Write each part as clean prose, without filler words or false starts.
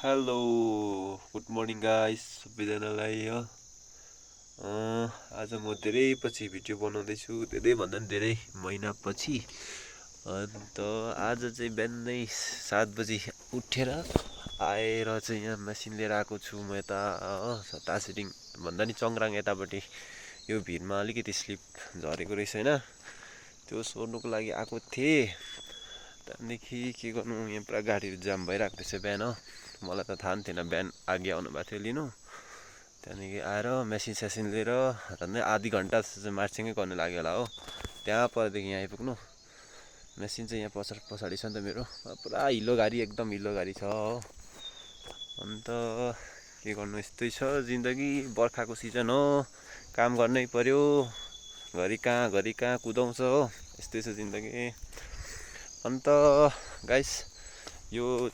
Hello good morning guys सबैजनालाई हो। आज म धेरै पछि भिडियो बनाउँदैछु, धेरैभन्दा पनि धेरै महिनापछि। अन्त आज चाहिँ बिहानै 7 बजी उठेर आएर चाहिँ यहाँ मेसिन लिएर आएको छु म यता हो। टासिडिङ भन्दा नि चङराङ यतापट्टि यो भिरमा अलिकति स्लिप झरेको रहेछ होइन, त्यो सोर्नुको लागि आएको थिएँ। त्यहाँदेखि के गर्नु, यहाँ पुरा गाडीहरू जाम भइरहेको थिएछ बिहान हो। मलाई त थाहा पनि थिएन, बिहान आगे आउनु भएको थियो लिनु। त्यहाँदेखि आएर मेसिन सेसिन लिएर झन्डै आधी घन्टा जस्तो चाहिँ मार्चिङै गर्नु लाग्यो होला हो। त्यहाँ परदेखि यहाँ आइपुग्नु, मेसिन चाहिँ यहाँ पछाडि छ नि त मेरो। पुरा हिलो गाडी, एकदम हिलो गाडी छ हो। अन्त के गर्नु, यस्तै छ जिन्दगी, बर्खाको सिजन हो, काम गर्नै पर्यो। घरि कहाँ कुदाउँछ हो, यस्तै छ जिन्दगी। अन्त गाइस यो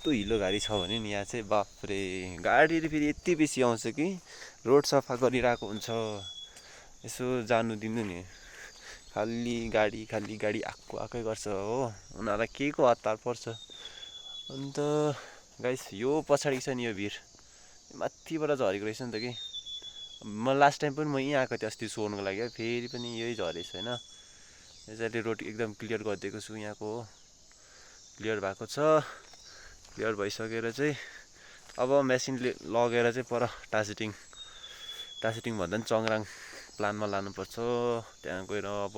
यस्तो हिलो गाडी छ भने नि यहाँ चाहिँ बाफ्रे, गाडीले फेरि यति बेसी आउँछ कि रोड सफा गरिरहेको हुन्छ, यसो जानु दिनु नि, खाली गाडी आएकै गर्छ हो। उनीहरूलाई के को हतार पर्छ। अन्त गाइस यो पछाडि छ नि यो भिर, माथिबाट झरेको रहेछ नि त कि। म लास्ट टाइम पनि म यहीँ आएको थिएँ अस्ति सोर्नुको लागि है, फेरि पनि यही झरेछ होइन। यसरी रोड एकदम क्लियर गरिदिएको छु यहाँको, क्लियर भएको छ। क्लियर भइसकेर चाहिँ अब मेसिन लगेर चाहिँ पर टासिडिङ भन्दा पनि चङराङ प्लानमा लानुपर्छ। त्यहाँ गएर अब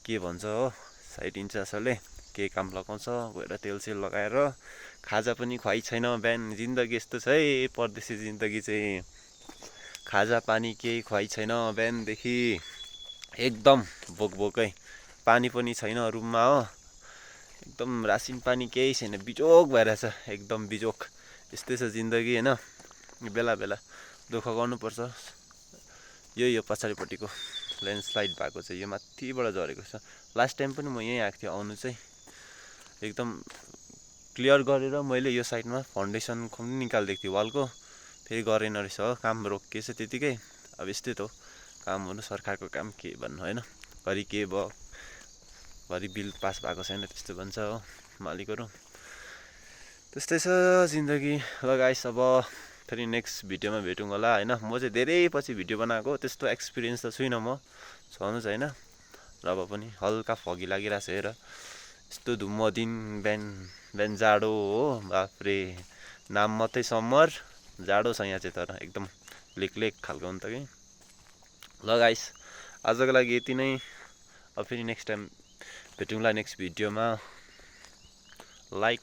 के भन्छ हो, साइड इन्चार्जहरूले के काम लगाउँछ, गएर तेलसेल लगाएर। खाजा पनि खुवाइ छैन बिहान, जिन्दगी यस्तो छ है परदेशी जिन्दगी चाहिँ, खाजा पानी केही खुवाइ छैन बिहानदेखि, एकदम भोकै। पानी पनि छैन रुममा हो, एकदम रासिन पानी केही छैन, बिजोक भइरहेछ, एकदम बिजोक। यस्तै छ जिन्दगी होइन, बेला दुःख गर्नुपर्छ। यो पछाडिपट्टिको ल्यान्डस्लाइड भएको छ, यो माथिबाट झरेको छ। लास्ट टाइम पनि म यहीँ आएको थिएँ, आउनु चाहिँ एकदम क्लियर गरेर मैले यो साइडमा फाउन्डेसन पनि निकालिदिएको थिएँ वालको, फेरि गरेन रहेछ हो, काम रोकिएछ त्यतिकै। अब यस्तै त हो कामहरू, सरकारको काम के भन्नु होइन, घरि के भयो, घरि बिल पास भएको छैन त्यस्तो भन्छ हो मालिकहरू। त्यस्तै छ जिन्दगी। ल गाइस अब फेरि नेक्स्ट भिडियोमा भेटौँ होला होइन। म चाहिँ धेरै पछि भिडियो बनाएको, त्यस्तो एक्सपिरियन्स त छुइनँ म, छनु छैन। र अब पनि हल्का फगी लागिरहेछ हेर, यस्तो धुम्म दिन, बिहान जाडो हो बाफ्रे, नाम मात्रै समर, जाडो छ यहाँ चाहिँ, तर एकदम लेक खालको हुन्छ कि। ल गाइस आजको लागि यति नै, अब फेरि नेक्स्ट टाइम भेटौँला नेक्स्ट भिडियोमा। लाइक,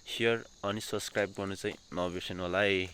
सेयर अनि सब्सक्राइब गर्नु चाहिँ नबिर्सनु होला है।